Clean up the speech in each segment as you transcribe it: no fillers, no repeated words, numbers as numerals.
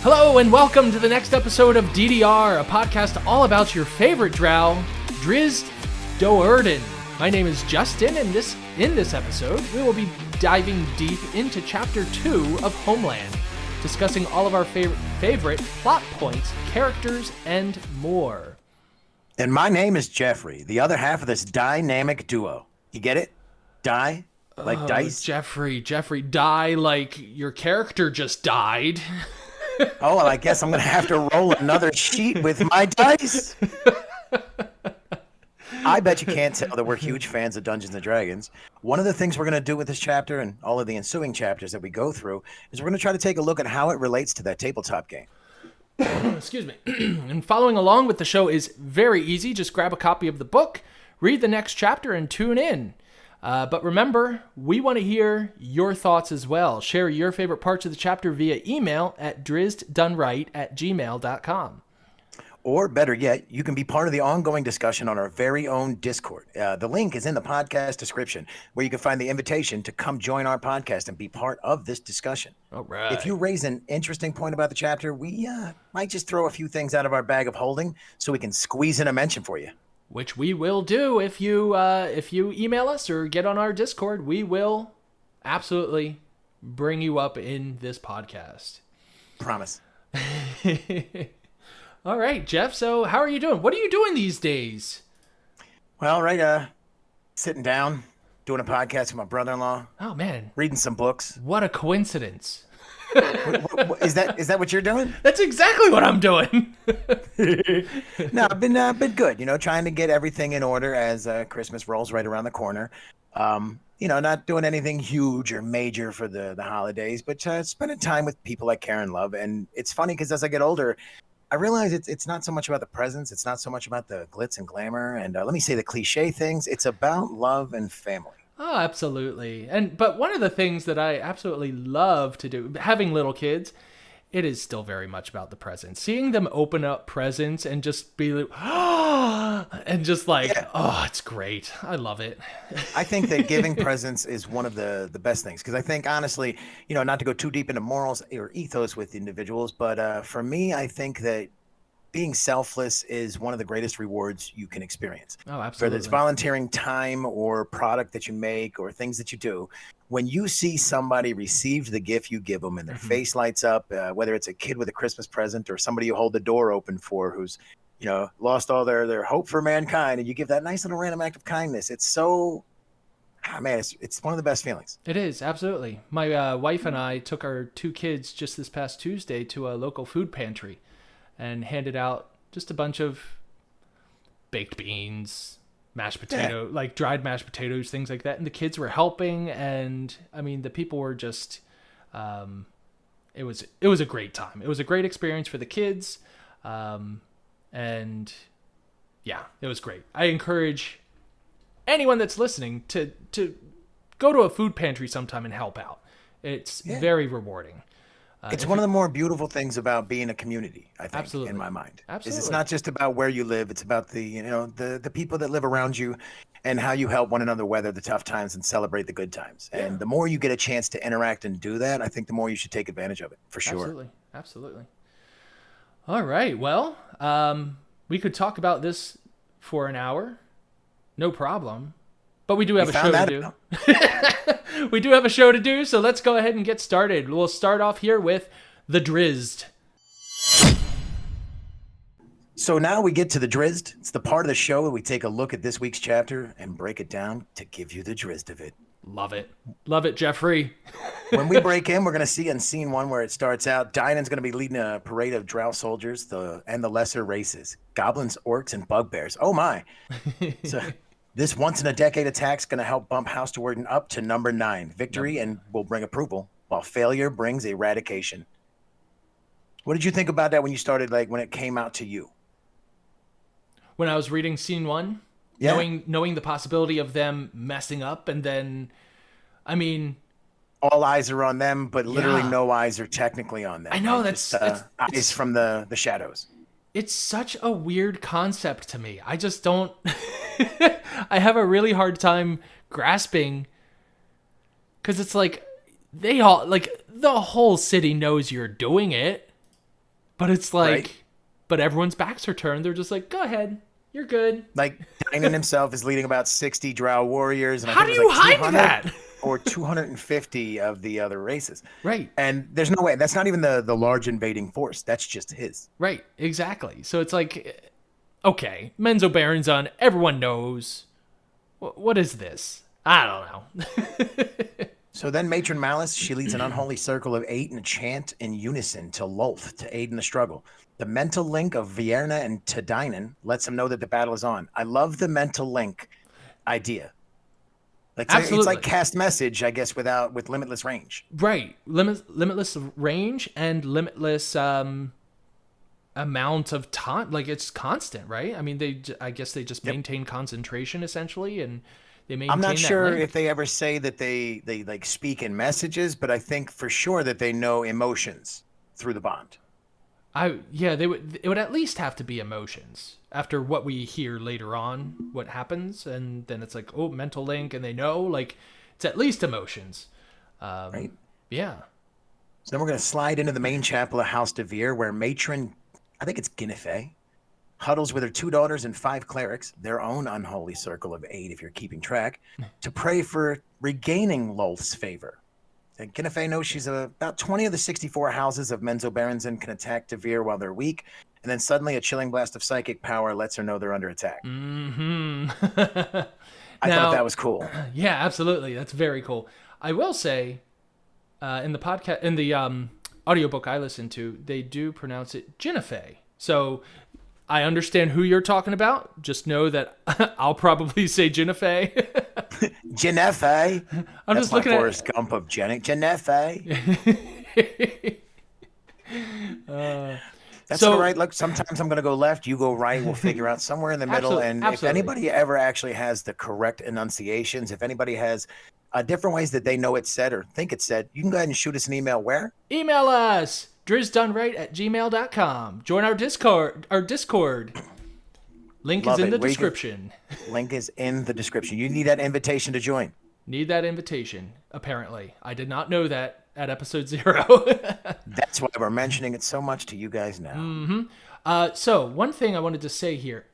Hello and welcome to the next episode of DDR, a podcast all about your favorite Drow, Drizzt Do'Urden. My name is Justin, and in this episode, we will be diving deep into Chapter 2 of Homeland, discussing all of our favorite plot points, characters, and more. And my name is Jeffrey, the other half of this dynamic duo. You get it? Die? Like dice? Jeffrey, die like your character just died. Oh, well, I guess I'm going to have to roll another sheet with my dice. I bet you can't tell that we're huge fans of Dungeons & Dragons. One of the things we're going to do with this chapter and all of the ensuing chapters that we go through is we're going to try to take a look at how it relates to that tabletop game. Excuse me. And following along with the show is very easy. Just grab a copy of the book, read the next chapter, and tune in. But remember, we want to hear your thoughts as well. Share your favorite parts of the chapter via email at drizztdoneright@gmail.com. Or better yet, you can be part of the ongoing discussion on our very own Discord. The link is in the podcast description, where you can find the invitation to come join our podcast and be part of this discussion. All right. If you raise an interesting point about the chapter, we might just throw a few things out of our bag of holding so we can squeeze in a mention for you. Which we will do if you email us or get on our Discord. We will absolutely bring you up in this podcast. Promise. All right, Jeff. So how are you doing? What are you doing these days? Well, sitting down, doing a podcast with my brother-in-law. Oh, man. Reading some books. What a coincidence. Is that what you're doing? That's exactly what I'm doing. No, I've been good, trying to get everything in order as Christmas rolls right around the corner. Not doing anything huge or major for the holidays, but spending time with people I care and love. And it's funny because as I get older, I realize it's not so much about the presents. It's not so much about the glitz and glamour. And let me say the cliche things. It's about love and family. Oh, absolutely. But one of the things that I absolutely love to do, having little kids, it is still very much about the presents. Seeing them open up presents and just be like, oh, and just like, yeah. Oh, it's great. I love it. I think that giving presents is one of the best things. Because I think, honestly, not to go too deep into morals or ethos with individuals, but for me, I think that being selfless is one of the greatest rewards you can experience. Oh, absolutely. Whether it's volunteering time or product that you make or things that you do, when you see somebody receive the gift you give them and their face lights up, whether it's a kid with a Christmas present or somebody you hold the door open for who's, lost all their hope for mankind, and you give that nice little random act of kindness, it's so, it's one of the best feelings. It is, absolutely. My wife and I took our two kids just this past Tuesday to a local food pantry and handed out just a bunch of baked beans, mashed potato, like dried mashed potatoes, things like that. And the kids were helping, and I mean, the people were just, it was a great time. It was a great experience for the kids. And yeah, it was great. I encourage anyone that's listening to go to a food pantry sometime and help out. It's very rewarding. It's one of the more beautiful things about being a community, I think, absolutely. In my mind. Absolutely. It's not just about where you live. It's about the people that live around you and how you help one another weather the tough times and celebrate the good times. Yeah. And the more you get a chance to interact and do that, I think the more you should take advantage of it, for sure. Absolutely. All right. Well, we could talk about this for an hour. No problem. But we do have a show to do. We do have a show to do, so let's go ahead and get started. We'll start off here with the Drizzt. So now we get to the Drizzt. It's the part of the show where we take a look at this week's chapter and break it down to give you the Drizzt of it. Love it. Love it, Jeffrey. When we break in, we're going to see in scene one where it starts out, Dynan's going to be leading a parade of Drow soldiers and the lesser races. Goblins, orcs, and bugbears. Oh my. So this once-in-a-decade attack's going to help bump House Do'Urden up to number 9. Victory and will bring approval, while failure brings eradication. What did you think about that when you started, when it came out to you? When I was reading scene 1? Yeah. Knowing the possibility of them messing up, and then, I mean... All eyes are on them, but literally no eyes are technically on them. I know, it's eyes from the shadows. It's such a weird concept to me. I just don't... I have a really hard time grasping, because it's like, they all, the whole city knows you're doing it. But it's like, Right. but everyone's backs are turned. They're just like, go ahead, you're good. Like Dynan himself is leading about 60 Drow warriors, and I How think do it was you like hide 200 that? or 250 of the other races. Right. And there's no way. That's not even the large invading force. That's just his. Right. Exactly. So it's like, okay, Menzo Baron's on. Everyone knows. What is this? I don't know. So then Matron Malice, she leads an unholy circle of 8 and a chant in unison to Lolth to aid in the struggle. The mental link of Vierna and Tadinan lets them know that the battle is on. I love the mental link idea. Like Absolutely. it's like cast message, I guess, with limitless range. Right. Limitless range and limitless amount of time. Like it's constant, right? I mean, I guess they just maintain concentration essentially, and they maintain. I'm not sure link. if they ever say that they like speak in messages, but I think for sure that they know emotions through the bond. It would at least have to be emotions after what we hear later on, what happens, and then it's like, oh, mental link, and they know, like, it's at least emotions. Right. Yeah. So then we're going to slide into the main chapel of House DeVir, where Matron, I think it's Guinevere, huddles with her 2 daughters and 5 clerics, their own unholy circle of 8, if you're keeping track, to pray for regaining Lolth's favor. And Guinevere knows she's about 20 of the 64 houses of Menzo Baronson can attack DeVir while they're weak, and then suddenly a chilling blast of psychic power lets her know they're under attack. Mm-hmm. I thought that was cool. Yeah, absolutely. That's very cool. I will say, in the podcast, in the audiobook I listened to, they do pronounce it Guinevere. So I understand who you're talking about. Just know that I'll probably say Guinevere. Guinevere. I'm That's just looking my at Forrest Gump of Guinevere. That's all right. Look, sometimes I'm going to go left, you go right. We'll figure out somewhere in the middle. And if anybody ever actually has the correct enunciations, if anybody has different ways that they know it's said or think it's said, you can go ahead and shoot us an email. Where? Email us, DrizzDoneRight@gmail.com. Join our Discord. Link is in the description. Link is in the description. You need that invitation to join. Need that invitation, apparently. I did not know that at episode 0. That's why we're mentioning it so much to you guys now. Mm-hmm. So, one thing I wanted to say here.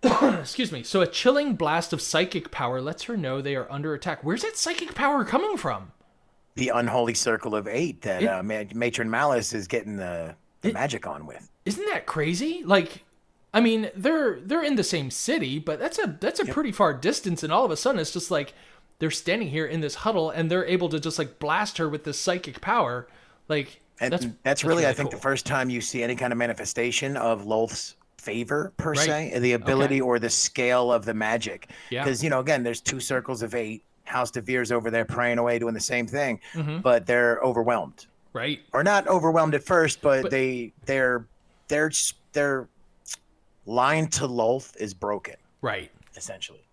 Excuse me. So, a chilling blast of psychic power lets her know they are under attack. Where's that psychic power coming from? The unholy circle of 8 that Matron Malice is getting the magic on with. Isn't that crazy? Like, I mean, they're in the same city, but that's a pretty far distance, and all of a sudden it's just like they're standing here in this huddle and they're able to just like blast her with this psychic power. Like, and that's really I think cool. The first time you see any kind of manifestation of Lolth's favor per se, the ability or the scale of the magic. Because again, there's 2 circles of 8. House DeVir's over there praying away, doing the same thing, but they're overwhelmed, right? Or not overwhelmed at first, but their line to Lolth is broken, right? Essentially,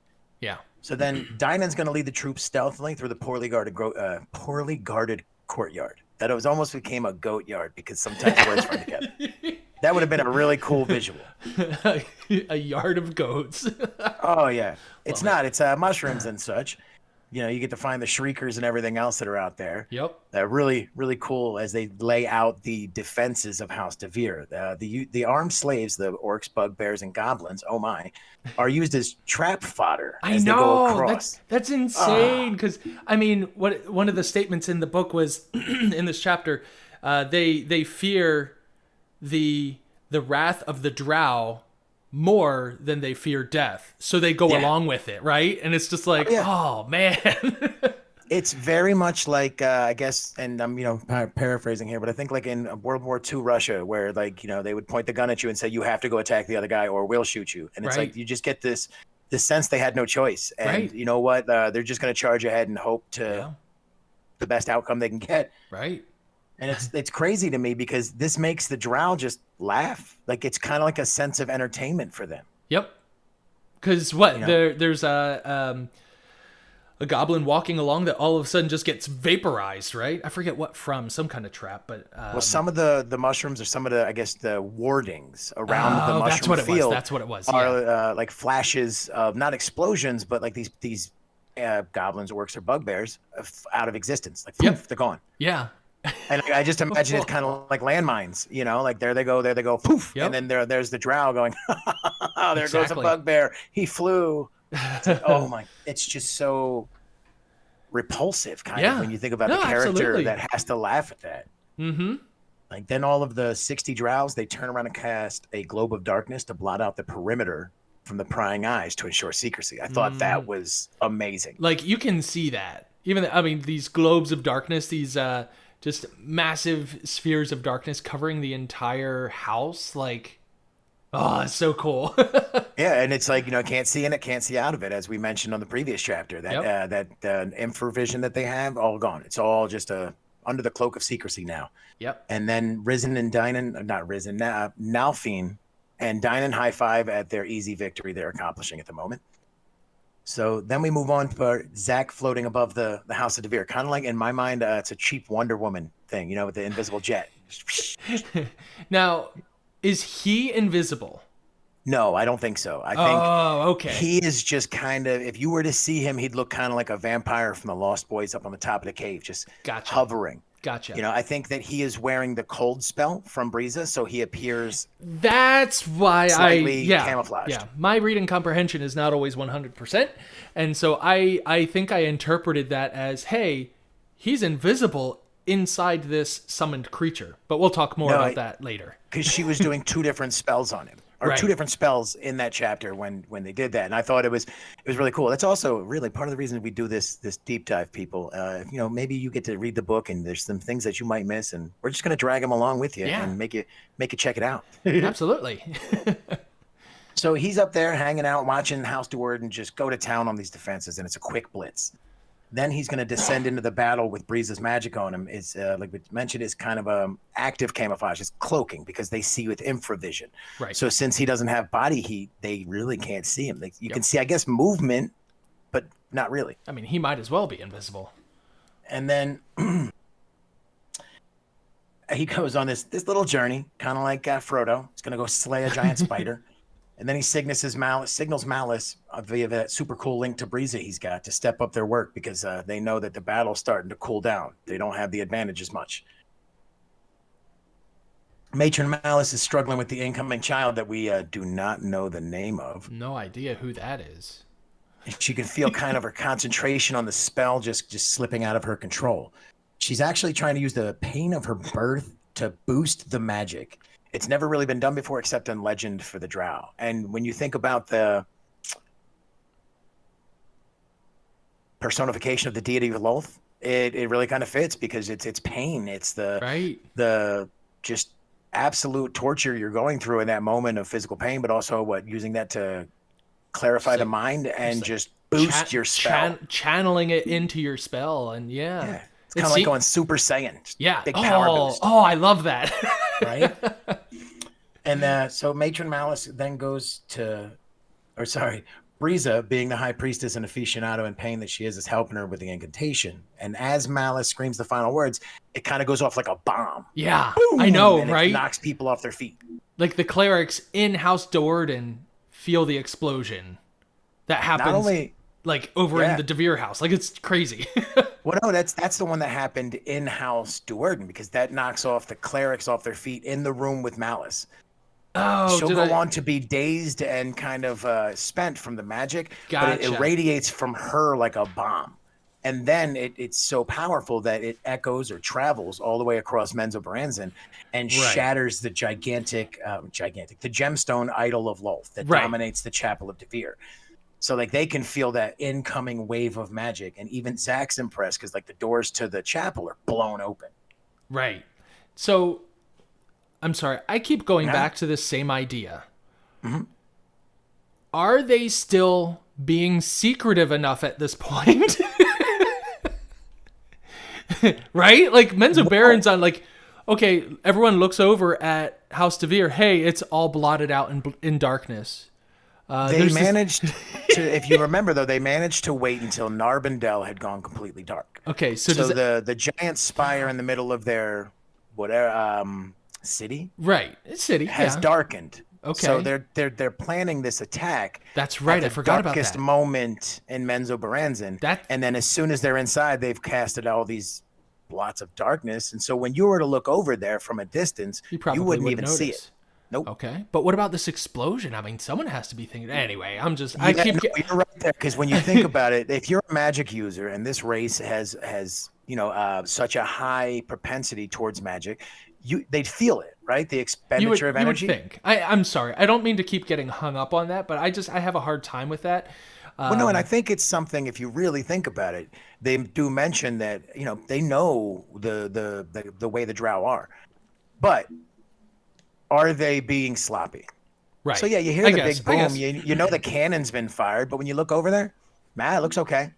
yeah. So then Dynan's going to lead the troops stealthily through the poorly guarded courtyard. That it almost became a goat yard because sometimes words run together. That would have been a really cool visual. A yard of goats. Oh yeah, it's not. It's mushrooms and such. You get to find the shriekers and everything else that are out there. Yep. Really, really cool as they lay out the defenses of House DeVir. The armed slaves, the orcs, bugbears, and goblins, oh my, are used as trap fodder as they go across. That's insane. Because I mean, one of the statements in the book was in this chapter, they fear the wrath of the Drow more than they fear death, so they go along with it, right? And it's just like, oh man. It's very much like I guess, and I'm paraphrasing here, but I think like in World War II Russia, where like they would point the gun at you and say you have to go attack the other guy or we'll shoot you, and it's like you just get this sense they had no choice, and you know what, they're just going to charge ahead and hope to the best outcome they can get, right? And it's crazy to me because this makes the Drow just laugh. Like it's kind of like a sense of entertainment for them. Yep. Because there's a goblin walking along that all of a sudden just gets vaporized, right? I forget what from, some kind of trap, but well, some of the mushrooms or some of the, I guess, the wardings around the mushroom field. That's what it was. Are like flashes of not explosions, but like these goblins, orcs, or bugbears out of existence. Like they're gone. Yeah. And I just imagine it's kind of like landmines, you know, like there they go, poof, Yep. and then there's the Drow going, oh, there goes a Exactly. bugbear, he flew. It's like, oh my, it's just so repulsive, kind of, Yeah. when you think about the No, character absolutely. that has to laugh at that. Mm-hmm. Like then all of the 60 Drows, they turn around and cast a globe of darkness to blot out the perimeter from the prying eyes to ensure secrecy. I thought Mm-hmm. that was amazing. Like you can see that. I mean, these globes of darkness, these just massive spheres of darkness covering the entire house. Like, oh, it's so cool. Yeah, and it's like, you know, can't see in it, can't see out of it, as we mentioned on the previous chapter. That Yep. that infravision that they have, all gone. It's all just under the cloak of secrecy now. Yep. And then Risen and Dynan, not Risen, Nalfine and Dynan high five at their easy victory they're accomplishing at the moment. So then we move on for Zach floating above the House of DeVir, kind of like, in my mind, it's a cheap Wonder Woman thing, you know, with the invisible jet. Now, is he invisible? No, I don't think so. I think Oh, okay. he is just kind of, if you were to see him, he'd look kind of like a vampire from the Lost Boys up on the top of the cave, just Gotcha. hovering. Gotcha. You know, I think that he is wearing the cold spell from Breeza, so he appears That's why slightly camouflaged. Yeah, my reading comprehension is not always 100%. And so I think I interpreted that as, hey, he's invisible inside this summoned creature. But we'll talk more about that later. Because she was doing two different spells on him, or Right. two different spells in that chapter when they did that, and I thought it was really cool. That's also really part of the reason we do this deep dive, people. You know, maybe you get to read the book and there's some things that you might miss, and we're just gonna drag them along with you Yeah. and make you check it out. Absolutely. So he's up there hanging out, watching House Do'Urden just go to town on these defenses, and it's a quick blitz. Then he's going to descend into the battle with Breeze's magic on him. Is like we mentioned, is kind of active camouflage. It's cloaking because they see with infravision. Right. So since he doesn't have body heat, they really can't see him. You Yep. can see, I guess, movement, but not really. I mean, he might as well be invisible. And then he goes on this little journey, kind of like Frodo. He's going to go slay a giant spider. And then he signals Malice via that super cool link to Breeza he's got to step up their work, because they know that the battle's starting to cool down. They don't have the advantage as much. Matron Malice is struggling with the incoming child that we do not know the name of. No idea who that is. She can feel kind of her concentration on the spell just slipping out of her control. She's actually trying to use the pain of her birth to boost the magic. It's never really been done before except in legend for the Drow. And when you think about the personification of the deity of Lolth, it really kind of fits, because it's pain. It's the just absolute torture you're going through in that moment of physical pain, but also using that to clarify the mind and just boost your spell. Channeling it into your spell. And yeah. It's kind of like going Super Saiyan. Yeah. Big power boost. Oh, I love that. Right? And so Matron Malice then goes to, Breeza, being the high priestess and aficionado in pain that she is helping her with the incantation. And as Malice screams the final words, it kind of goes off like a bomb. Yeah, Boom! I know, and right? It knocks people off their feet. Like the clerics in House Do'Urden feel the explosion that happens. Not only like over in the DeVir house. Like it's crazy. Well, no, that's the one that happened in House Do'Urden, because that knocks off the clerics off their feet in the room with Malice. Oh, she'll go on to be dazed and kind of spent from the magic, but it irradiates from her like a bomb. And then it's so powerful that it echoes or travels all the way across Menzoberranzan and shatters the the gemstone idol of Lolth that dominates the chapel of DeVir. So like they can feel that incoming wave of magic, and even Zach's impressed because like the doors to the chapel are blown open. Right. So I'm sorry, I keep going back to this same idea. Mm-hmm. Are they still being secretive enough at this point? Right? Like Menzoberranzan, like, okay, everyone looks over at House DeVir. Hey, it's all blotted out in darkness. They managed to, if you remember though, they managed to wait until Narbondel had gone completely dark. Okay, so the giant spire in the middle of their city, has darkened. Okay, so they're planning this attack. That's right. I forgot about that. Darkest moment in Menzoberranzan. And then as soon as they're inside, they've casted all these lots of darkness. And so when you were to look over there from a distance, You probably wouldn't even notice. see it. Nope. Okay, but what about this explosion? I mean, someone has to be thinking. Anyway, You're right there, because when you think about it, if you're a magic user and this race has such a high propensity towards magic, they'd feel it, right? The expenditure of energy. You would think. I'm sorry. I don't mean to keep getting hung up on that, but I have a hard time with that. Well, no, and I think it's something, if you really think about it, they do mention that, they know the way the Drow are, but are they being sloppy? Right. So yeah, you hear the big boom, you know the cannon's been fired, but when you look over there, it looks okay.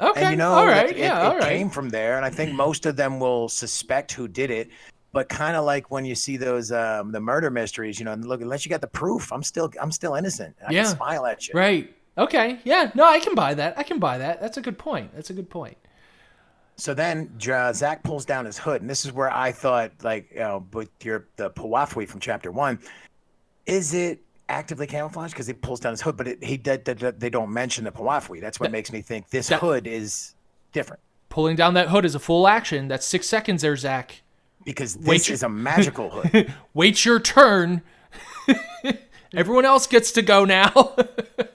Okay. And all right. it came from there, and I think most of them will suspect who did it. But kind of like when you see those the murder mysteries, look, unless you got the proof, I'm still innocent. I can smile at you. Right. Okay. Yeah. No, I can buy that. That's a good point. So then Zach pulls down his hood, and this is where I thought, with the Powafwi from chapter 1, is it actively camouflaged because he pulls down his hood? But they don't mention the Powafwi. That's what makes me think this hood is different. Pulling down that hood is a full action. That's 6 seconds there, Zach. Because this is a magical hood. Wait your turn. Everyone else gets to go now.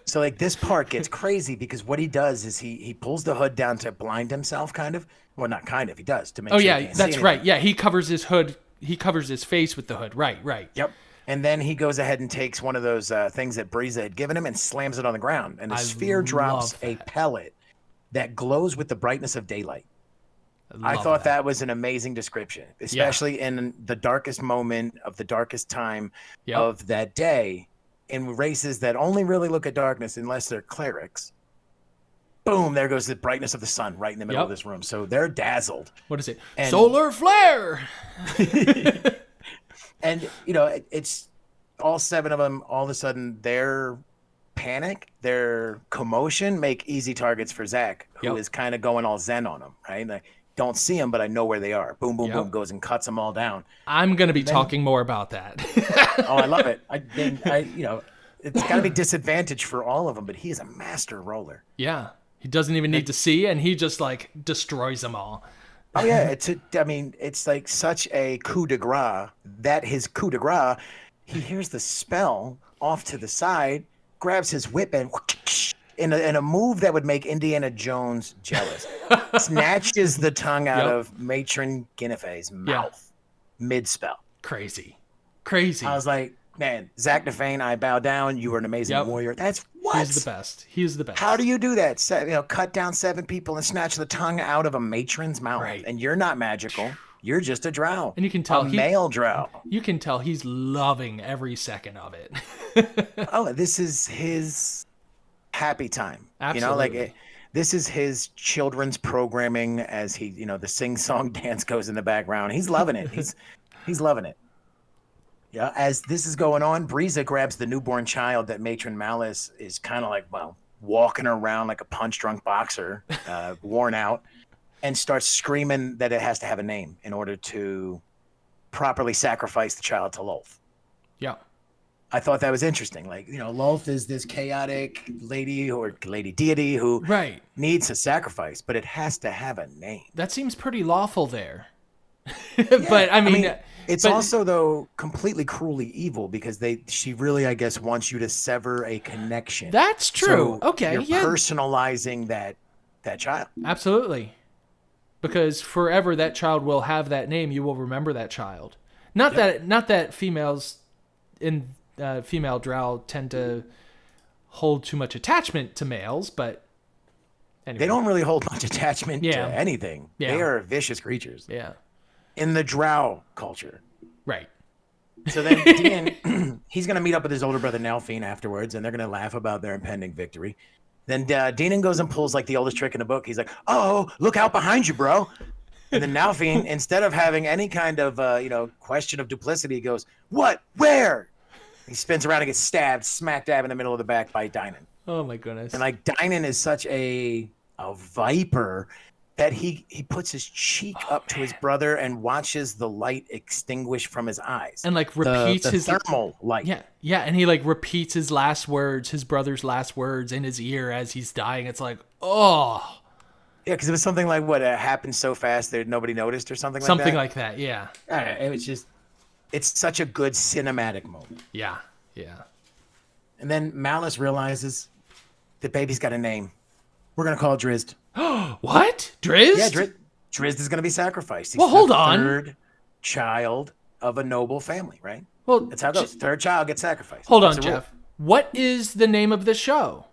So this part gets crazy because what he does is he pulls the hood down to blind himself, kind of. Well, not kind of. He does to make sure. Oh yeah, that's right. Yeah, he covers his hood. He covers his face with the hood. Right. Yep. And then he goes ahead and takes one of those things that Drizzt had given him and slams it on the ground. And the sphere drops a pellet that glows with the brightness of daylight. I thought that was an amazing description, especially in the darkest moment of the darkest time of that day, in races that only really look at darkness unless they're clerics. Boom, there goes the brightness of the sun right in the middle of this room. So they're dazzled. What is it? Solar flare! And, it's all 7 of them, all of a sudden, their panic, their commotion make easy targets for Zach, who is kind of going all zen on them, right? Like, don't see them, but I know where they are. Boom, boom, boom, goes and cuts them all down. I'm going to be talking more about that. Oh, I love it. It's got to be disadvantage for all of them, but he is a master roller. Yeah. He doesn't even need to see, and he just destroys them all. Oh yeah, it's like such a coup de grace that his coup de grace, he hears the spell off to the side, grabs his whip and in a move that would make Indiana Jones jealous, snatches the tongue out of Matron Guinevere's mouth mid-spell. Crazy. I was like, man, Zach Defane, I bow down. You are an amazing warrior. That's what? He's the best. How do you do that? Cut down 7 people and snatch the tongue out of a matron's mouth. Right. And you're not magical. You're just a drow. And you can tell male drow. You can tell he's loving every second of it. Oh, this is his happy time. Absolutely. This is his children's programming as he, the sing-song dance goes in the background. He's loving it. He's loving it. Yeah, as this is going on, Breeza grabs the newborn child that Matron Malice is kind of walking around like a punch-drunk boxer, worn out, and starts screaming that it has to have a name in order to properly sacrifice the child to Lolth. Yeah. I thought that was interesting. Lolth is this chaotic lady or lady deity who needs a sacrifice, but it has to have a name. That seems pretty lawful there. But I mean it's also, though, completely cruelly evil because she really, I guess, wants you to sever a connection. That's true. So okay. You're personalizing that child. Absolutely. Because forever that child will have that name. You will remember that child. Not that females in female drow tend to hold too much attachment to males, but anyway. They don't really hold much attachment to anything. Yeah. They are vicious creatures. Yeah. In the drow culture. Right. So then Dean, he's going to meet up with his older brother Nalfine afterwards, and they're going to laugh about their impending victory. Then Dean goes and pulls the oldest trick in the book. He's like, "Oh, look out behind you, bro." And then Nalfine, instead of having any kind of question of duplicity, goes, "What? Where?" He spins around and gets stabbed smack dab in the middle of the back by Dynan. Oh my goodness. And Dynan is such a viper that he puts his cheek up to his brother and watches the light extinguish from his eyes. And repeats his thermal light. Yeah, and he repeats his last words, his brother's last words in his ear as he's dying. It's like, oh. Yeah, because it was something like what happened so fast that nobody noticed or something like that. Something like that, yeah. I don't know, it was just, it's such a good cinematic moment. Yeah, yeah. And then Malice realizes the baby's got a name. We're gonna call it Drizzt. What? Drizzt? Yeah, Drizzt is gonna be sacrificed. He's Well, hold the on. third child of a noble family, right? Well, That's how it goes. Third child gets sacrificed. Hold on, That's the rule. Jeff. What is the name of the show?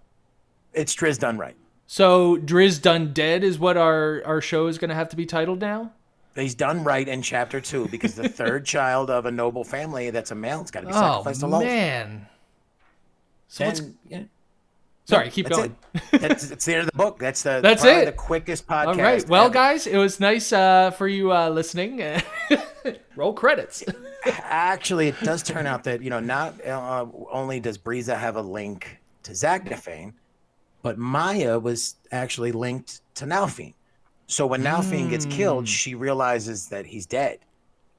It's Drizzt Done Right. So Drizzt Done Dead is what our show is going to have to be titled now? He's done right in chapter 2 because the third child of a noble family that's a male, it's got to be sacrificed to Lolth. Man. So Yeah. Sorry, keep going. It's the end of the book. That's it. The quickest podcast. All right. Well, ever. guys, it was nice for you listening. Roll credits. Actually, it does turn out that, not only does Briza have a link to Zaknafane, but Maya was actually linked to Nalfine. So when Nalfine gets killed, she realizes that he's dead.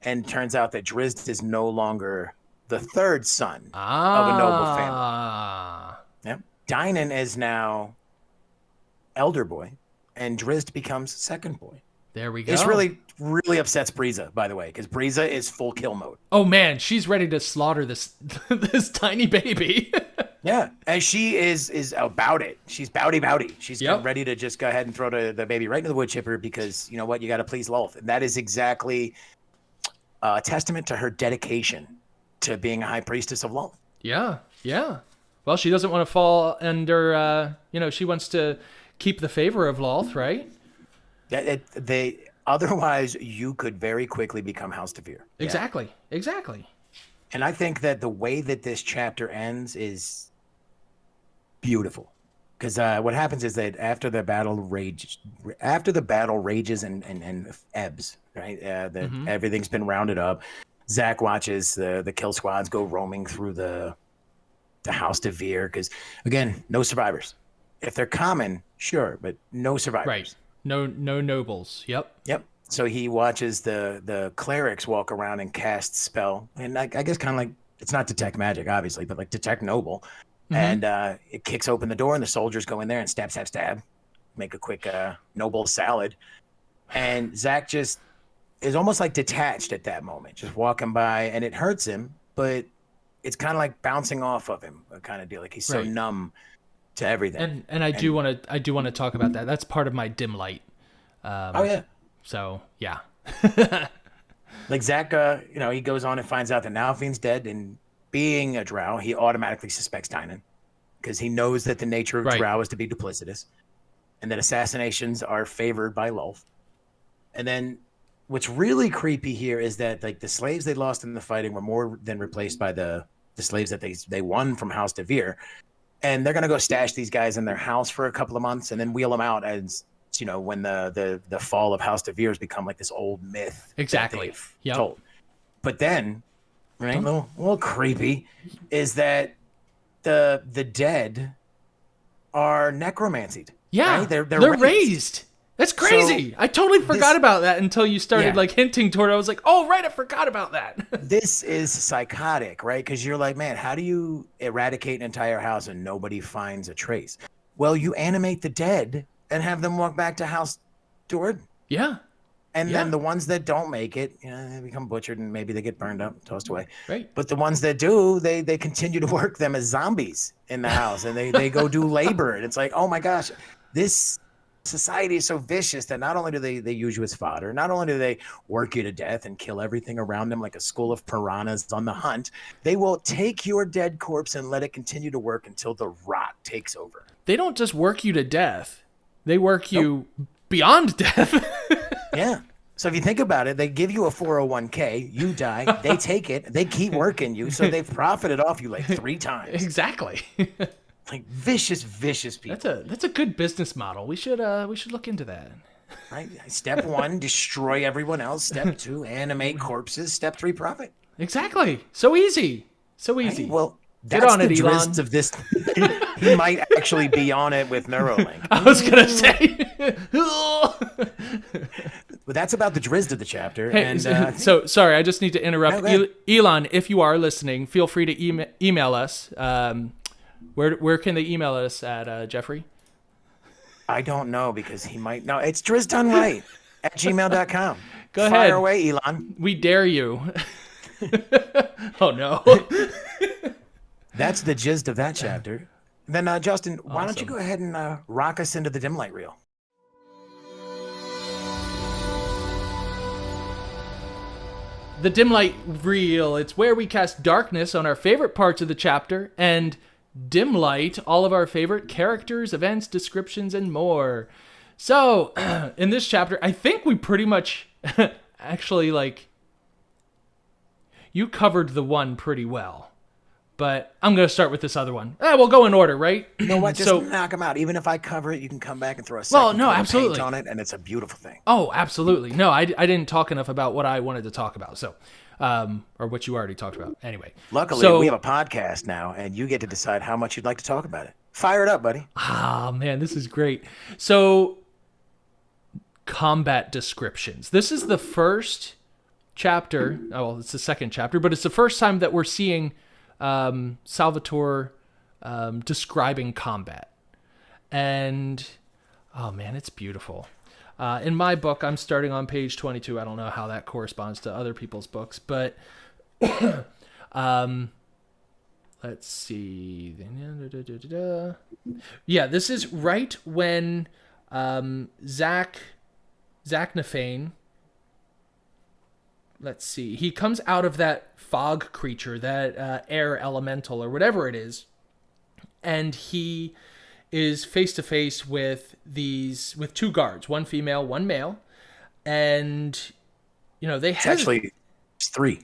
And turns out that Drizzt is no longer the third son of a noble family. Yep. Dynan is now elder boy, and Drizzt becomes second boy. There we go. This really, really upsets Briza, by the way, because Briza is full kill mode. Oh, man. She's ready to slaughter this tiny baby. Yeah, and she is about it. She's bowdy. She's ready to just go ahead and throw the baby right into the wood chipper because, you know what, you got to please Lolth. And that is exactly a testament to her dedication to being a high priestess of Lolth. Yeah. Well, she doesn't want to fall under, she wants to keep the favor of Lolth, right? Otherwise, you could very quickly become House DeVir. Exactly. And I think that the way that this chapter ends is beautiful, because what happens is that after the battle rages and ebbs, right? Everything's been rounded up. Zach watches the kill squads go roaming through the House DeVir, because again, no survivors. If they're common, sure, but no survivors. Right. No nobles. Yep. So he watches the clerics walk around and cast spell, and I guess kind of like, it's not detect magic, obviously, but like detect noble. And it kicks open the door, and the soldiers go in there and stab, make a quick noble salad. And Zach just is almost like detached at that moment, just walking by, and it hurts him, but it's kind of like bouncing off of him, a kind of deal. Like he's so numb to everything. And I do want to talk about that. That's part of my dim light. So yeah. Like Zach, he goes on and finds out that Nalfine's dead, and being a Drow, he automatically suspects Dynan because he knows that the nature of Drow is to be duplicitous, and that assassinations are favored by Lolth. And then what's really creepy here is that like the slaves they lost in the fighting were more than replaced by the slaves that they won from House DeVir, and they're gonna go stash these guys in their house for a couple of months and then wheel them out as when the fall of House DeVir has become like this old myth. Exactly. Told. But then, right, a little creepy, is that the dead are necromancied. Yeah, right? They're raised. That's crazy. So I totally forgot about that until you started like hinting toward it. I was like, oh, right, I forgot about that. This is psychotic, right? Because you're like, man, how do you eradicate an entire house and nobody finds a trace? Well, you animate the dead and have them walk back to House Do'Urden. Yeah. And then the ones that don't make it, they become butchered and maybe they get burned up, tossed away. Right. But the ones that do, they continue to work them as zombies in the house, and they go do labor. And it's like, oh my gosh, this society is so vicious that not only do they use you as fodder, not only do they work you to death and kill everything around them like a school of piranhas on the hunt, they will take your dead corpse and let it continue to work until the rot takes over. They don't just work you to death. They work you beyond death. Yeah. So if you think about it, they give you a 401k, you die, they take it, they keep working you, so they've profited off you like 3 times. Exactly. Like vicious people. That's a good business model. We should look into that. Right. Step 1, destroy everyone else. Step 2, animate corpses. Step 3, profit. Exactly. So easy. Right? Well, that's the Drizzt of this. He might actually be on it with Neuralink. I was gonna say. But that's about the Drizzt of the chapter. Hey, and so sorry, I just need to interrupt. No, Elon, if you are listening, feel free to email us. Where can they email us at, Jeffrey? I don't know because he might know. It's Drizzt Done Right at gmail.com. Go Fire ahead. away, Elon. We dare you. Oh, no. That's the gist of that chapter. Then, Justin, why don't you Awesome. go ahead and rock us into the dim light reel? The dim light reel. It's where we cast darkness on our favorite parts of the chapter and dim light all of our favorite characters, events, descriptions, and more. So, in this chapter, I think we pretty much actually, like, you covered the one pretty well. But I'm going to start with this other one. We'll go in order, right? You know what? Just knock them out. Even if I cover it, you can come back and throw a Well, second no, coat of absolutely. paint on it, and it's a beautiful thing. Oh, absolutely. No, I didn't talk enough about what I wanted to talk about. So, or what you already talked about. Anyway. Luckily, we have a podcast now, and you get to decide how much you'd like to talk about it. Fire it up, buddy. Ah, man, this is great. So, combat descriptions. This is the first chapter. Oh, well, it's the second chapter, but it's the first time that we're seeing Salvatore describing combat. And, oh man, it's beautiful. In my book, I'm starting on page 22. I don't know how that corresponds to other people's books, but let's see. Yeah, this is right when Zach Nafane, let's see, he comes out of that fog creature, that air elemental or whatever it is, and he is face to face with two guards, one female, one male, and they it's three.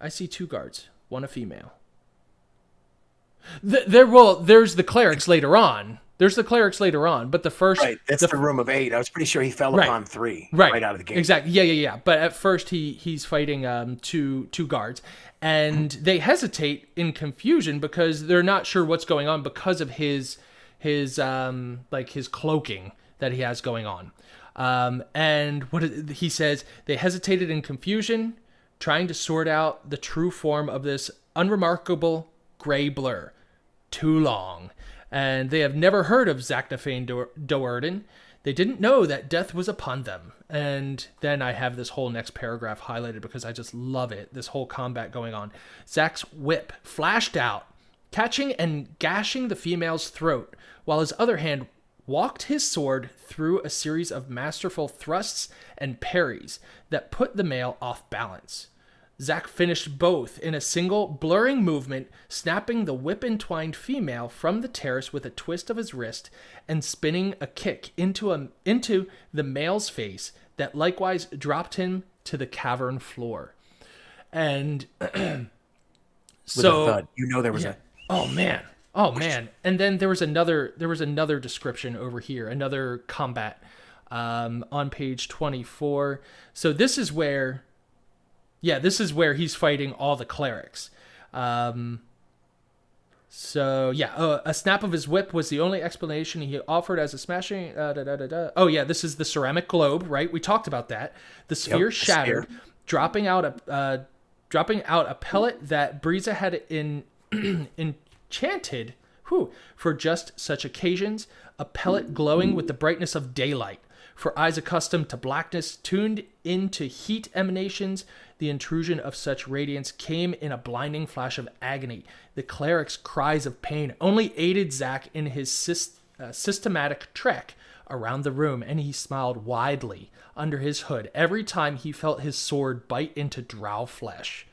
I see two guards, one a female. There's the clerics later on. But the first... Right, that's the room of 8. I was pretty sure he fell upon 3 right out of the gate. Exactly, yeah. But at first he's fighting two guards, and they hesitate in confusion because they're not sure what's going on because of his cloaking that he has going on. And he says, they hesitated in confusion, trying to sort out the true form of this unremarkable gray blur. Too long. And they have never heard of Zaknafane Do'Urden. They didn't know that death was upon them. And then I have this whole next paragraph highlighted because I just love it. This whole combat going on. Zach's whip flashed out, catching and gashing the female's throat, while his other hand walked his sword through a series of masterful thrusts and parries that put the male off balance. Zach finished both in a single blurring movement, snapping the whip-entwined female from the terrace with a twist of his wrist and spinning a kick into the male's face that likewise dropped him to the cavern floor. And so, with a thud. There was a... Oh man. And then there was another description over here, another combat on page 24. So this is where he's fighting all the clerics. A snap of his whip was the only explanation he offered as a smashing... Oh, yeah, this is the ceramic globe, right? We talked about that. The sphere shattered, dropping out a pellet that Briza had enchanted for just such occasions, a pellet glowing with the brightness of daylight. For eyes accustomed to blackness, tuned into heat emanations, the intrusion of such radiance came in a blinding flash of agony. The cleric's cries of pain only aided Zach in his systematic trek around the room, and he smiled widely under his hood every time he felt his sword bite into Drow flesh.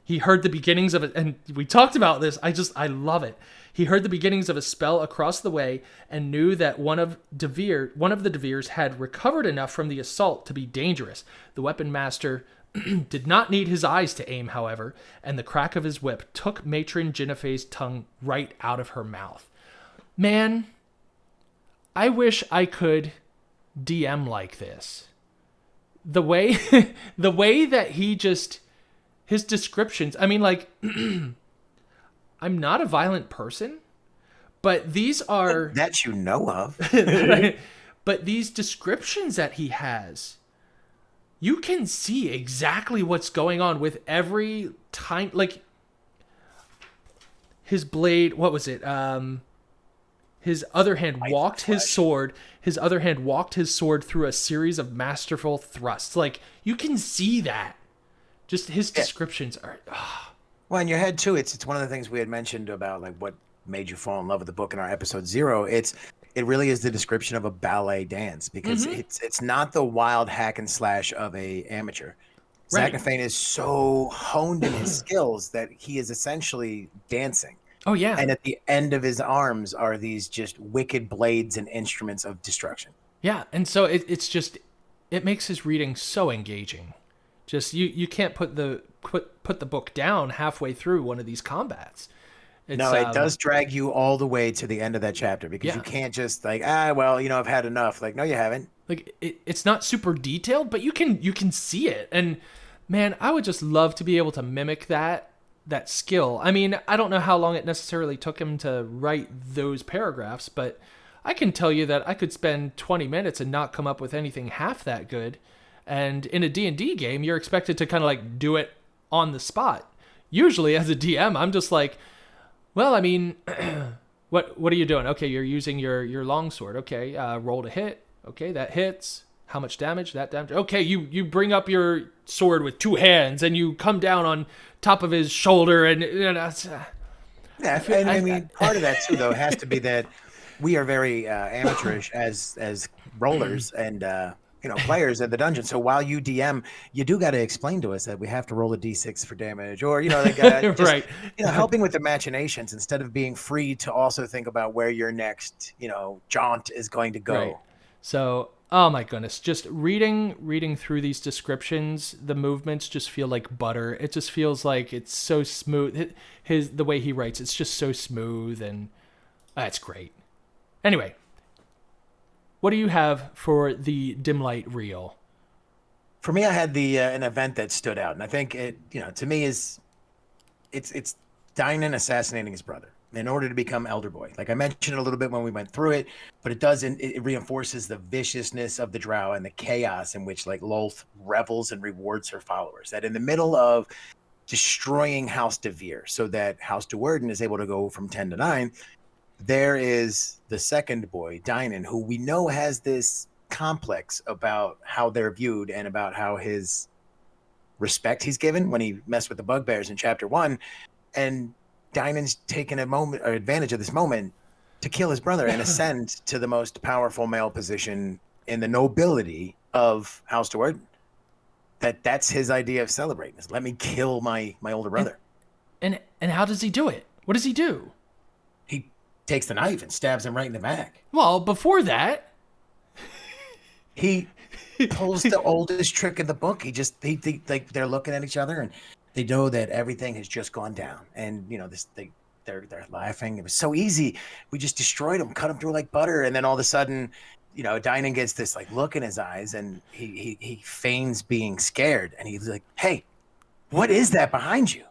He heard the beginnings of it, and we talked about this. I love it. He heard the beginnings of a spell across the way and knew that one of the DeVirs had recovered enough from the assault to be dangerous. The weapon master did not need his eyes to aim, however, and the crack of his whip took Matron Jennifer's tongue right out of her mouth. Man, I wish I could DM like this. The way that he just... His descriptions, I mean, like, I'm not a violent person, but these are... That you know of. Right? But these descriptions that he has, you can see exactly what's going on with every time, like, his blade, what was it? his other hand Fight walked for his flesh. sword. His other hand walked his sword through a series of masterful thrusts. Like, you can see that. Just his descriptions are. Well, in your head too, it's one of the things we had mentioned about like what made you fall in love with the book in our episode 0. It really is the description of a ballet dance because it's not the wild hack and slash of a amateur. Right. Zach Nafane is so honed in his skills that he is essentially dancing. Oh, yeah. And at the end of his arms are these just wicked blades and instruments of destruction. Yeah, and so it's just, it makes his reading so engaging. Just you can't put the book down halfway through one of these combats. It's, No, it does drag you all the way to the end of that chapter because you can't just like, well, I've had enough. Like, no, you haven't. Like, it's not super detailed, but you can see it. And man, I would just love to be able to mimic that skill. I mean, I don't know how long it necessarily took him to write those paragraphs, but I can tell you that I could spend 20 minutes and not come up with anything half that good. And in a D&D game, you're expected to kind of like do it on the spot. Usually as a DM, I'm just like, well, I mean, what are you doing? Okay, you're using your longsword. Okay, roll to hit. Okay, that hits. How much damage? That damage. Okay, you bring up your sword with 2 hands and you come down on top of his shoulder and I mean, part of that too, though, has to be that we are very amateurish as rollers and players at the dungeon. So while you DM, you do got to explain to us that we have to roll a d6 for damage, or like just, right. Helping with the machinations instead of being free to also think about where your next jaunt is going to go. Right. So, oh my goodness, just reading through these descriptions, the movements just feel like butter. It just feels like it's so smooth. The way he writes, it's just so smooth, and that's great. Anyway, what do you have for the dim light reel? For me, I had the an event that stood out, and I think it, to me it's Dynan assassinating his brother in order to become Elder Boy. Like I mentioned a little bit when we went through it, but it reinforces the viciousness of the Drow and the chaos in which like Lolth revels and rewards her followers. That in the middle of destroying House DeVir so that House Do'Urden is able to go from 10 to 9, there is the second boy, Dynan, who we know has this complex about how they're viewed and about how his respect he's given when he messed with the bugbears in chapter 1. And Dynan's taken advantage of this moment to kill his brother and ascend to the most powerful male position in the nobility of House Do'Urden. That's his idea of celebrating. Is let me kill my older brother. And how does he do it? What does he do? He takes the knife and stabs him right in the back. Well, before that, he pulls the oldest trick in the book. They're looking at each other and they know that everything has just gone down. And they're laughing. It was so easy. We just destroyed him, cut him through like butter, and then all of a sudden, Dynan gets this like look in his eyes, and he feigns being scared, and he's like, "Hey, what is that behind you?"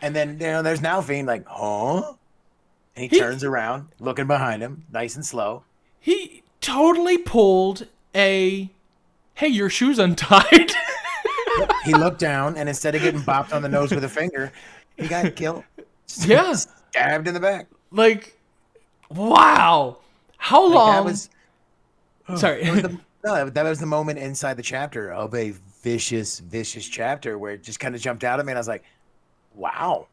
And then there's Nalfine like, "Huh?" And he turns around, looking behind him, nice and slow. He totally pulled a, "Hey, your shoe's untied." He looked down, and instead of getting bopped on the nose with a finger, he got killed. Yeah, stabbed in the back. Like, wow. How long? Sorry. That was the moment inside the chapter of a vicious chapter where it just kind of jumped out at me, and I was like, wow.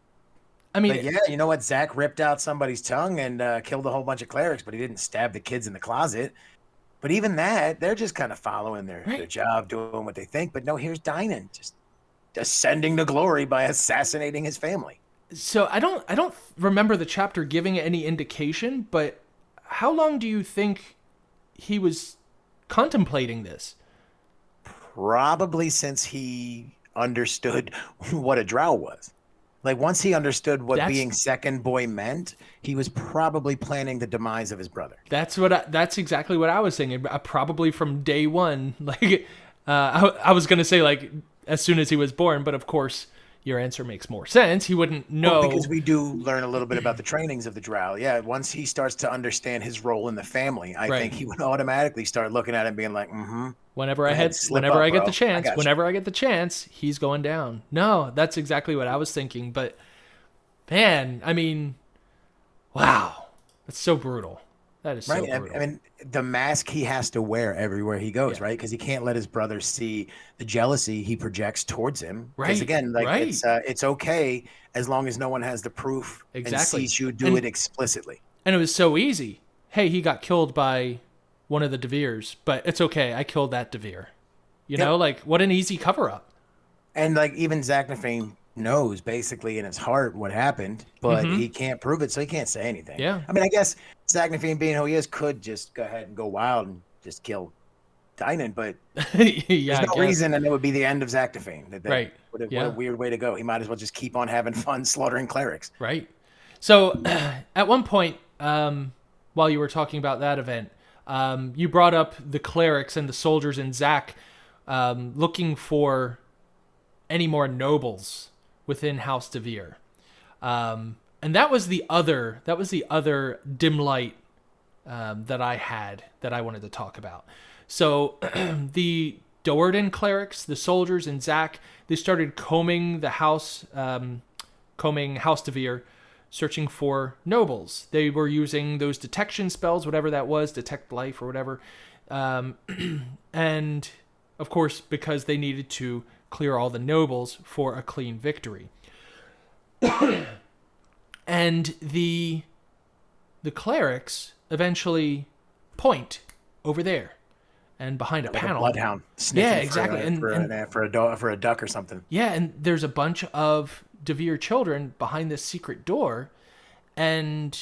I mean, but yeah, you know what? Zach ripped out somebody's tongue and killed a whole bunch of clerics, but he didn't stab the kids in the closet. But even that, they're just kind of following their job, doing what they think. But no, here's Dynan just ascending to glory by assassinating his family. So I don't remember the chapter giving any indication, but how long do you think he was contemplating this? Probably since he understood what a Drow was. Like once he understood what being second boy meant, he was probably planning the demise of his brother. That's exactly what I was saying. Probably from day one. Like I was gonna say like as soon as he was born, but of course your answer makes more sense. He wouldn't know. Well, because we do learn a little bit about the trainings of the Drow. Yeah, once he starts to understand his role in the family, I think he would automatically start looking at it and being like, mm-hmm. Whenever I get the chance, he's going down. No, that's exactly what I was thinking. But man, I mean, wow. That's so brutal. That is so Right. brutal. I mean, the mask he has to wear everywhere he goes, Yeah. right? Because he can't let his brother see the jealousy he projects towards him. Because Right. again, like Right. it's okay as long as no one has the proof and Exactly. sees you do it explicitly. And it was so easy. Hey, he got killed by one of the DeVirs, but it's okay. I killed that DeVir. You know, like what an easy cover up. And like even Zach Nafane knows basically in his heart what happened, but he can't prove it, so he can't say anything. Yeah. I mean, I guess Zach Nafane, being who he is, could just go ahead and go wild and just kill Dynan, but Yeah, there's no reason, and it would be the end of Zach Nafane. Right. What a weird way to go. He might as well just keep on having fun slaughtering clerics. Right. So at one point, while you were talking about that event, you brought up the clerics and the soldiers and Zach looking for any more nobles within House DeVir. And that was the other dim light that I had that I wanted to talk about. So the Do'Urden clerics, the soldiers, and Zach, they started combing the house, combing House DeVir, searching for nobles. They were using those detection spells, whatever that was, detect life or whatever. And of course, because they needed to clear all the nobles for a clean victory. And the clerics eventually point over there and behind a like panel. A bloodhound. Yeah, exactly. For a duck or something. Yeah, and there's a bunch of DeVir children behind this secret door. And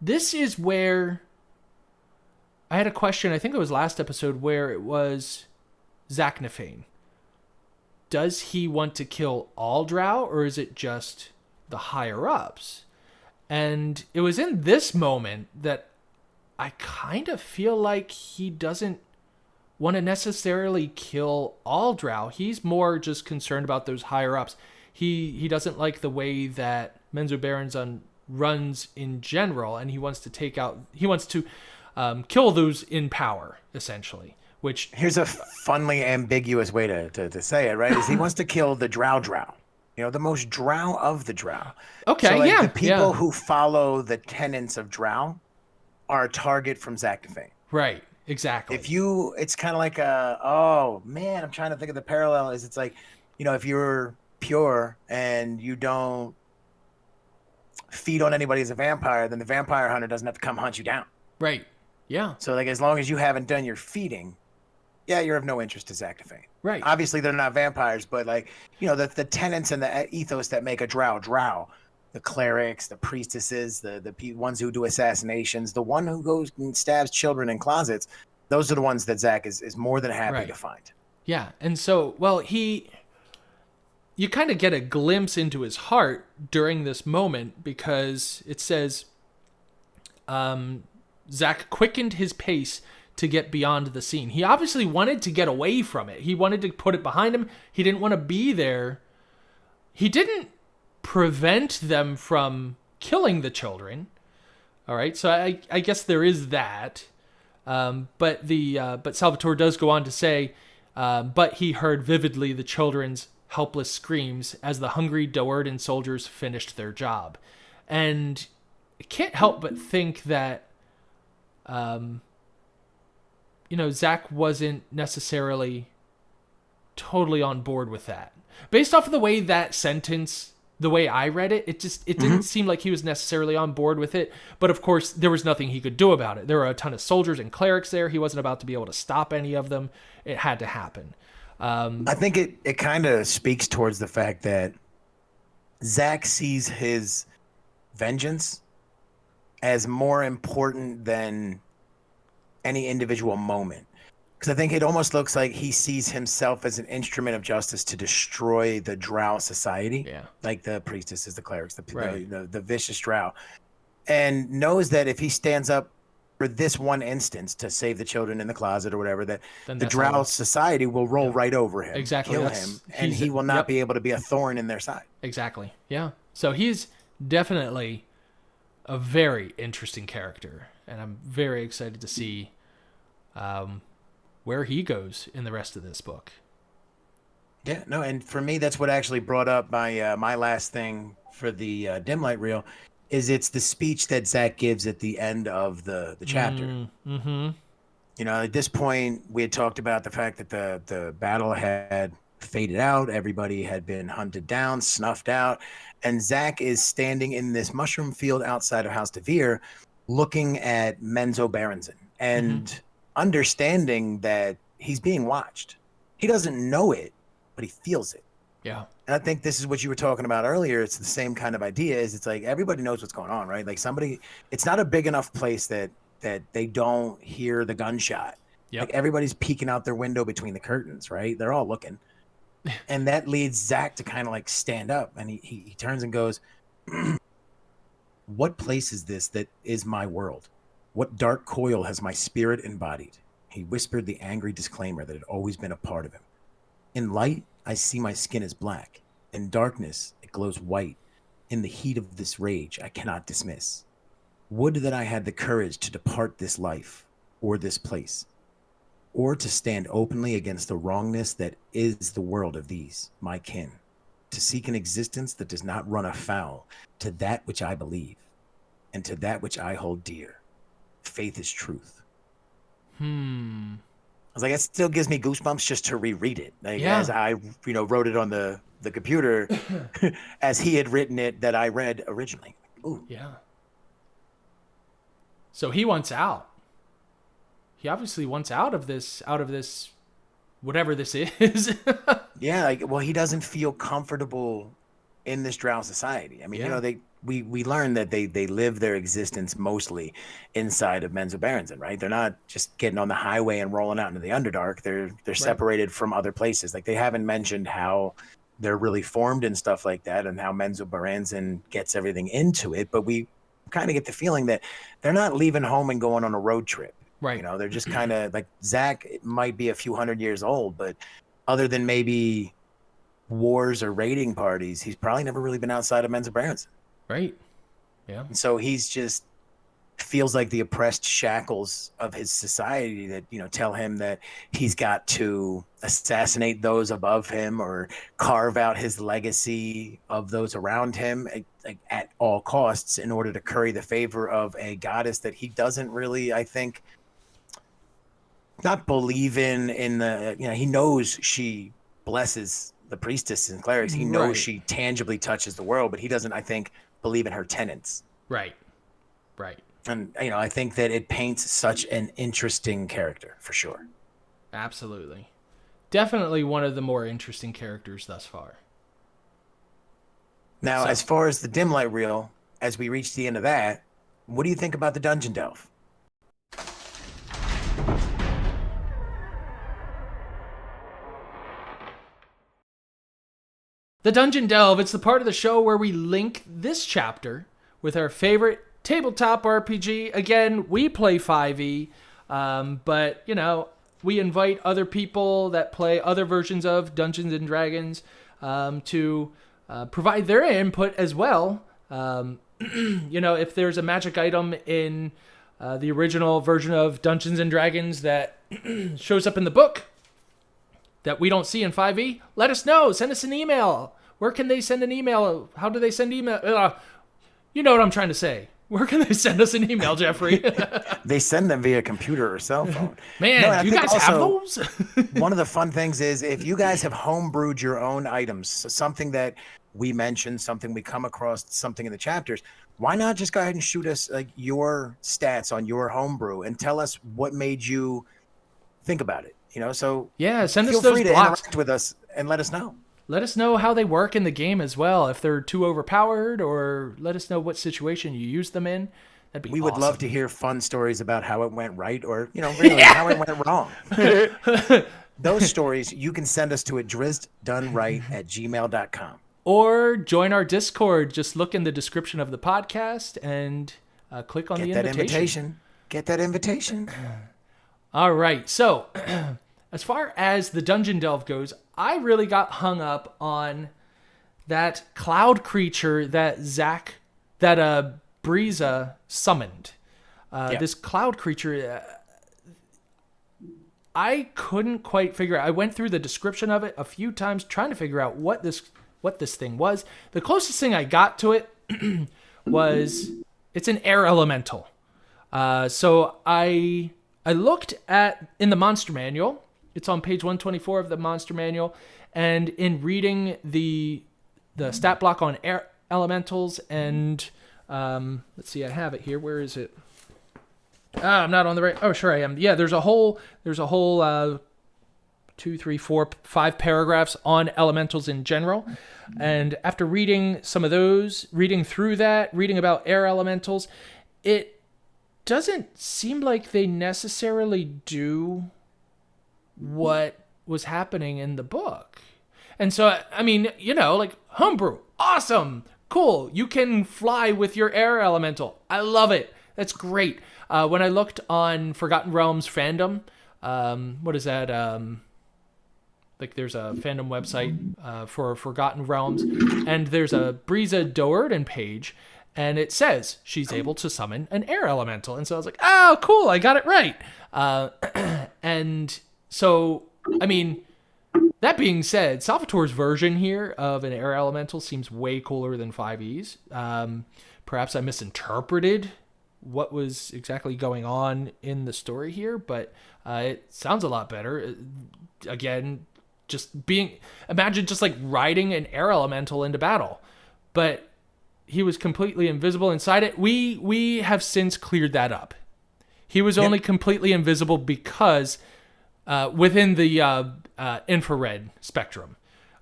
this is where I had a question, I think it was last episode, where it was Zach Nafane. Does he want to kill all Drow, or is it just the higher-ups? And it was in this moment that I kind of feel like he doesn't want to necessarily kill all Drow. He's more just concerned about those higher-ups. He doesn't like the way that Menzoberranzan runs in general, and he wants to kill those in power, essentially. Which here's a funly ambiguous way to say it, right? Is he wants to kill the Drow, you know, the most Drow of the Drow. Okay, so, like, yeah, the people who follow the tenets of Drow are a target from Zach Nafane. Right, exactly. It's kind of like oh man, I'm trying to think of the parallel. It's like, you know, if you're pure and you don't feed on anybody as a vampire, then the vampire hunter doesn't have to come hunt you down. Right. Yeah. So like, as long as you haven't done your feeding, yeah, you're of no interest to Zach Nafane. Right. Obviously, they're not vampires, but like, you know, the tenets and the ethos that make a Drow, the clerics, the priestesses, the ones who do assassinations, the one who goes and stabs children in closets, those are the ones that Zach is more than happy to find. Yeah, and so, well, you kind of get a glimpse into his heart during this moment, because it says Zach quickened his pace to get beyond the scene. He obviously wanted to get away from it. He wanted to put it behind him. He didn't want to be there. He didn't prevent them from killing the children. All right, so I guess there is that. But Salvatore does go on to say, but he heard vividly the children's helpless screams as the hungry Do'Urden soldiers finished their job. And I can't help but think that Zach wasn't necessarily totally on board with that. Based off of the way that sentence, the way I read it, it didn't seem like he was necessarily on board with it. But of course, there was nothing he could do about it. There were a ton of soldiers and clerics there. He wasn't about to be able to stop any of them. It had to happen. I think it kind of speaks towards the fact that Zach sees his vengeance as more important than any individual moment. Because I think it almost looks like he sees himself as an instrument of justice to destroy the Drow society. Yeah. Like the priestesses, the clerics, the vicious Drow. And knows that if he stands up for this one instance to save the children in the closet or whatever, that the Drow society will roll right over him. Exactly. Kill him. And he will not be able to be a thorn in their side. Exactly. Yeah. So he's definitely a very interesting character. And I'm very excited to see where he goes in the rest of this book. Yeah, no, and for me, that's what actually brought up my my last thing for the dim light reel, it's the speech that Zach gives at the end of the chapter. Mm-hmm. You know, at this point, we had talked about the fact that the battle had faded out. Everybody had been hunted down, snuffed out. And Zach is standing in this mushroom field outside of House DeVir, looking at Menzo Berenzon and understanding that he's being watched. He doesn't know it, but he feels it. Yeah. And I think this is what you were talking about earlier. It's the same kind of idea. Is it's like everybody knows what's going on, right? Like it's not a big enough place that they don't hear the gunshot. Yep. Like everybody's peeking out their window between the curtains, right? They're all looking. And that leads Zach to kind of like stand up, and he turns and goes, "What place is this that is my world? What dark coil has my spirit embodied?" He whispered the angry disclaimer that had always been a part of him. "In light, I see my skin is black. In darkness, it glows white. In the heat of this rage, I cannot dismiss. Would that I had the courage to depart this life, or this place, or to stand openly against the wrongness that is the world of these, my kin, to seek an existence that does not run afoul to that which I believe, and to that which I hold dear. Faith is truth." I was like, it still gives me goosebumps just to reread it. Like, as I, wrote it on the computer, as he had written it that I read originally. Ooh. Yeah. So he wants out. He obviously wants out of this, whatever this is. Yeah. He doesn't feel comfortable in this Drow society. I mean, we learned that they live their existence mostly inside of Menzo Berenzon, right? They're not just getting on the highway and rolling out into the Underdark. They're separated from other places. Like, they haven't mentioned how they're really formed and stuff like that, and how Menzo Berenzon gets everything into it. But we kind of get the feeling that they're not leaving home and going on a road trip. Right. They're just kind of like, Zach might be a few hundred years old, but other than maybe wars or raiding parties, he's probably never really been outside of Menzo Berenzon. Right. Yeah. And so he's just feels like the oppressed shackles of his society that, tell him that he's got to assassinate those above him or carve out his legacy of those around him at all costs in order to curry the favor of a goddess that he doesn't really, I think, not believe in the, he knows she blesses the priestess and clerics. He knows she tangibly touches the world, but he doesn't, I think, believe in her tenets. Right. And, I think that it paints such an interesting character, for sure. Absolutely. Definitely one of the more interesting characters thus far. Now, as far as the dim light reel, as we reach the end of that, what do you think about the dungeon delve? The Dungeon Delve, it's the part of the show where we link this chapter with our favorite tabletop RPG. Again, we play 5e, but, we invite other people that play other versions of Dungeons & Dragons to provide their input as well. If there's a magic item in the original version of Dungeons & Dragons that shows up in the book that we don't see in 5e, let us know. Send us an email. Where can they send an email? How do they send email? You know what I'm trying to say. Where can they send us an email, Jeffrey? They send them via computer or cell phone. Man, do you guys have those? One of the fun things is if you guys have homebrewed your own items, something that we mentioned, something we come across, something in the chapters, why not just go ahead and shoot us your stats on your homebrew and tell us what made you think about it? So yeah, send us feel those free to blocks. interact with us and let us know. Let us know how they work in the game as well. If they're too overpowered, or let us know what situation you use them in. That'd be We awesome. would love to hear fun stories about how it went right, or really how it went wrong. Those stories you can send us to at drizztdoneright@gmail.com. Or join our Discord. Just look in the description of the podcast and click on the invitation. Get that invitation. All right. So, as far as the Dungeon Delve goes, I really got hung up on that cloud creature that Breeza summoned. This cloud creature, I couldn't quite figure out. I went through the description of it a few times trying to figure out what this thing was. The closest thing I got to it was it's an air elemental. So I looked in the monster manual. It's on page 124 of the monster manual, and in reading the stat block on air elementals, and let's see, I have it here. Where is it? I'm not on the right. Oh, sure I am. Yeah, there's a whole 2, 3, 4, 5 paragraphs on elementals in general. And after reading some of those, reading through that, reading about air elementals, it doesn't seem like they necessarily do what was happening in the book. And so, I mean, like homebrew, awesome, cool. You can fly with your air elemental. I love it. That's great. When I looked on Forgotten Realms fandom, what is that? Like there's a fandom website for Forgotten Realms, and there's a Drizzt Do'Urden page, and it says she's able to summon an air elemental. And so I was like, oh, cool, I got it right. And so, I mean, that being said, Salvatore's version here of an air elemental seems way cooler than 5e's. Perhaps I misinterpreted what was exactly going on in the story here, but it sounds a lot better. Again, imagine just like riding an air elemental into battle, but he was completely invisible inside it. We have since cleared that up. He was only completely invisible because within the infrared spectrum.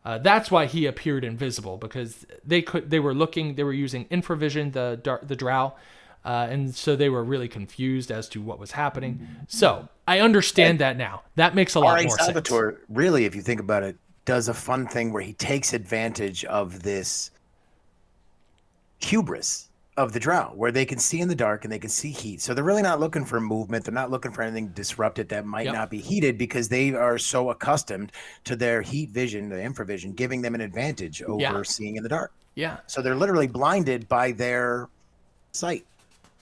That's why he appeared invisible, because they were using infravision, the Drow, and so they were really confused as to what was happening. So I understand that now. That makes a lot more sense. Salvatore, really, if you think about it, does a fun thing where he takes advantage of this hubris of the Drow, where they can see in the dark and they can see heat. So they're really not looking for movement. They're not looking for anything disrupted that might not be heated, because they are so accustomed to their heat vision, the infravision, giving them an advantage over seeing in the dark. Yeah. So they're literally blinded by their sight.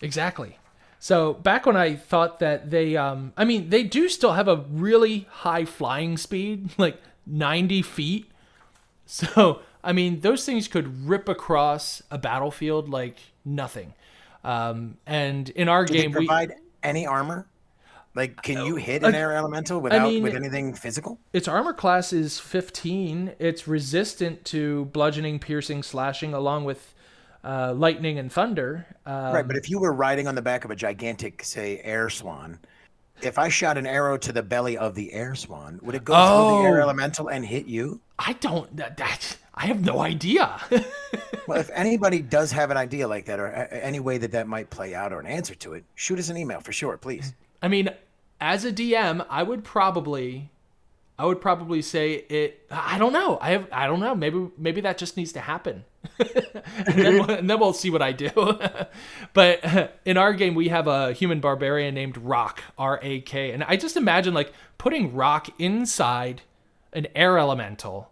Exactly. So back when I thought that they do still have a really high flying speed, like 90 feet. So, I mean, those things could rip across a battlefield like nothing. And in our game, they provide any armor? Like, can you hit an air elemental with anything physical? Its armor class is 15. It's resistant to bludgeoning, piercing, slashing, along with lightning and thunder. Right, but if you were riding on the back of a gigantic, say, air swan, if I shot an arrow to the belly of the air swan, would it go through the air elemental and hit you? I have no idea. Well, if anybody does have an idea like that, or any way that might play out, or an answer to it, shoot us an email for sure, please. I mean, as a DM, I would probably say it. I don't know. I don't know. Maybe that just needs to happen, and then we'll see what I do. But in our game, we have a human barbarian named Rock, R-A-K, and I just imagine like putting Rock inside an air elemental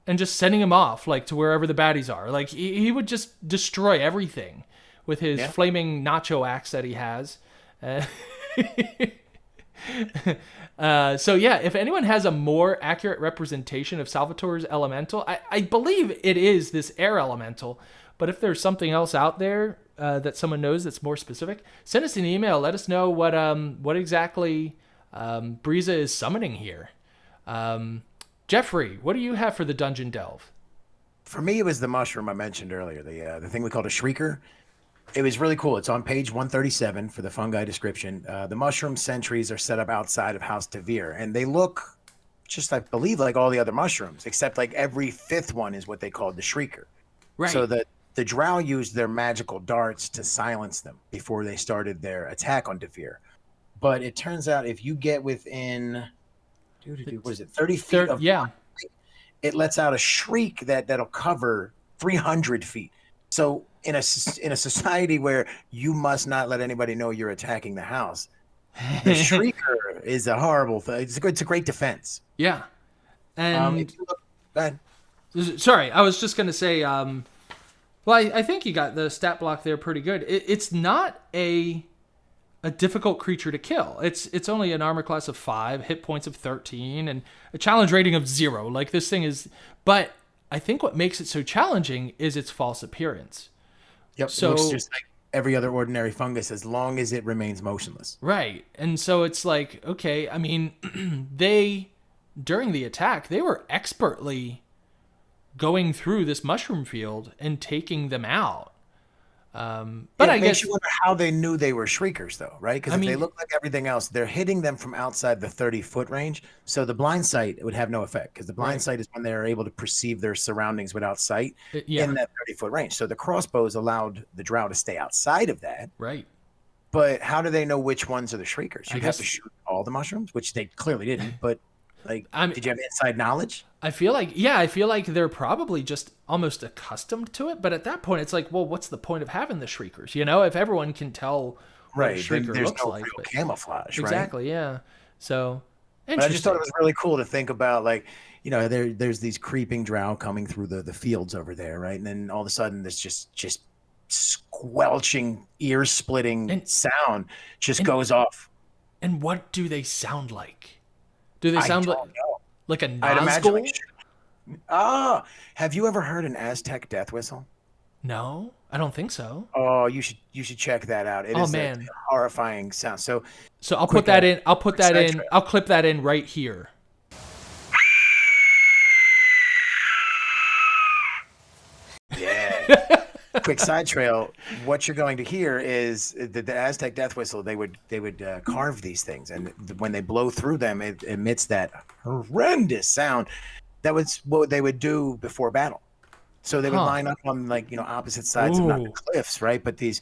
and just sending him off like to wherever the baddies are. Like he would just destroy everything with his flaming nacho axe that he has. So yeah, if anyone has a more accurate representation of Salvatore's elemental, I believe it is this air elemental. But if there's something else out there that someone knows that's more specific, send us an email. Let us know what exactly Drizzt is summoning here. Jeffrey, what do you have for the Dungeon Delve? For me, it was the mushroom I mentioned earlier, the thing we called a shrieker. It was really cool. It's on page 137 for the fungi description. The mushroom sentries are set up outside of House DeVir, and they look just, I believe, like all the other mushrooms, except like every fifth one is what they called the shrieker. Right. So the Drow used their magical darts to silence them before they started their attack on DeVir. But it turns out if you get within, what is it, 30 feet of it lets out a shriek that'll cover 300 feet. So in a society where you must not let anybody know you're attacking the house, the shrieker is a horrible thing. It's a great defense. Yeah. And go ahead. Sorry, I was just going to say, well, I think you got the stat block there pretty good. It's not a difficult creature to kill. It's only an armor class of 5, hit points of 13, and a challenge rating of 0. Like, this thing is... But I think what makes it so challenging is its false appearance. Yep. So it looks just like every other ordinary fungus as long as it remains motionless. right. And so it's like, okay, I mean, they during the attack, they were expertly going through this mushroom field and taking them out. But Yeah, I it makes guess you wonder how they knew they were shriekers, though, right? Because I if they mean, look like everything else, they're hitting them from outside the 30-foot range. So the blind sight would have no effect because the blind right. sight is when they're able to perceive their surroundings without sight Yeah, in that 30-foot range. So the crossbows allowed the drow to stay outside of that. right. But how do they know which ones are the shriekers? I You'd have guess to shoot all the mushrooms, which they clearly didn't. But like, I'm did you have inside knowledge? I feel like they're probably just almost accustomed to it. But at that point, it's like, well, what's the point of having the shriekers? You know, if everyone can tell what a Right. shrieker There's looks no like. real But camouflage, right? exactly, yeah. So But I just thought interesting. it was really cool to think about, like, there's these creeping drow coming through the fields over there, right? And then all of a sudden, this just squelching, ear-splitting And sound just and goes off. and what do they sound like? Do they I sound don't like know. like a I'd imagine Nazgul? like, have you ever heard an Aztec death whistle? No, I don't think so. Oh, you should check that out. It Oh is a man. horrifying sound. So So I'll quick, put that in. I'll put quick that side in. trail. I'll clip that in right here. Yeah. Quick side trail. What you're going to hear is the Aztec death whistle. They would carve these things, and when they blow through them, it emits that horrendous sound. That was what they would do before battle. So they would Huh. line up on, like, opposite sides of not the Ooh. cliffs, right? But these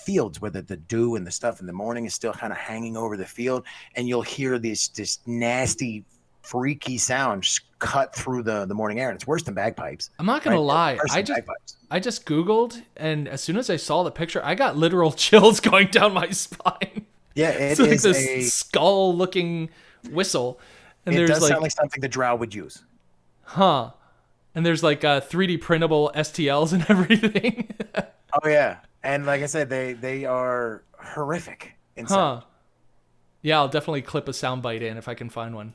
fields where the dew and the stuff in the morning is still kind of hanging over the field, and you'll hear this nasty, freaky sound just cut through the morning air, and it's worse than bagpipes. I'm not gonna Right? lie. Worse than bagpipes. I just Googled, and as soon as I saw the picture, I got literal chills going down my spine. Yeah, It's it like is this skull-looking whistle, and It there's does like, sound like something the drow would use. huh? And there's like 3D printable STLs and everything. Oh yeah, and like I said, they are horrific in sound. Huh? Yeah, I'll definitely clip a soundbite in if I can find one.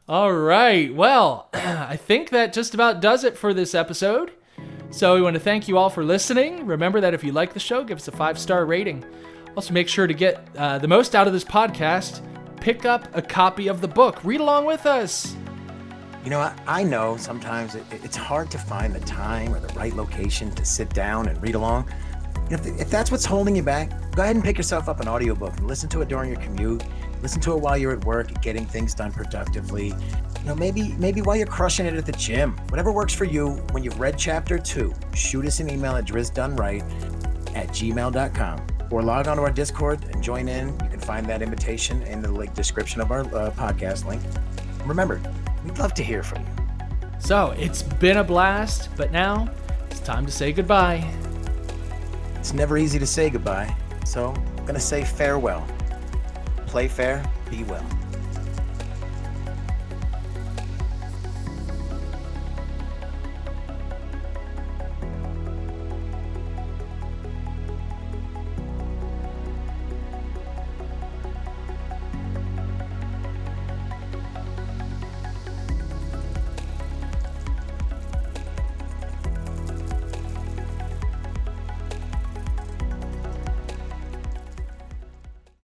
All right. Well, I think that just about does it for this episode. So we want to thank you all for listening. Remember that if you like the show, give us a 5-star rating. Also, make sure to get the most out of this podcast. Pick up a copy of the book. Read along with us. I know sometimes it's hard to find the time or the right location to sit down and read along. If that's what's holding you back, go ahead and pick yourself up an audiobook and listen to it during your commute. Listen to it while you're at work, getting things done productively. Maybe while you're crushing it at the gym. Whatever works for you. When you've read chapter 2, shoot us an email at drizztdoneright@gmail.com or log on to our Discord and join in. You can find that invitation in the link description of our podcast link. And remember, we'd love to hear from you. So it's been a blast, but now it's time to say goodbye. It's never easy to say goodbye, so I'm going to say farewell. Play fair, be well.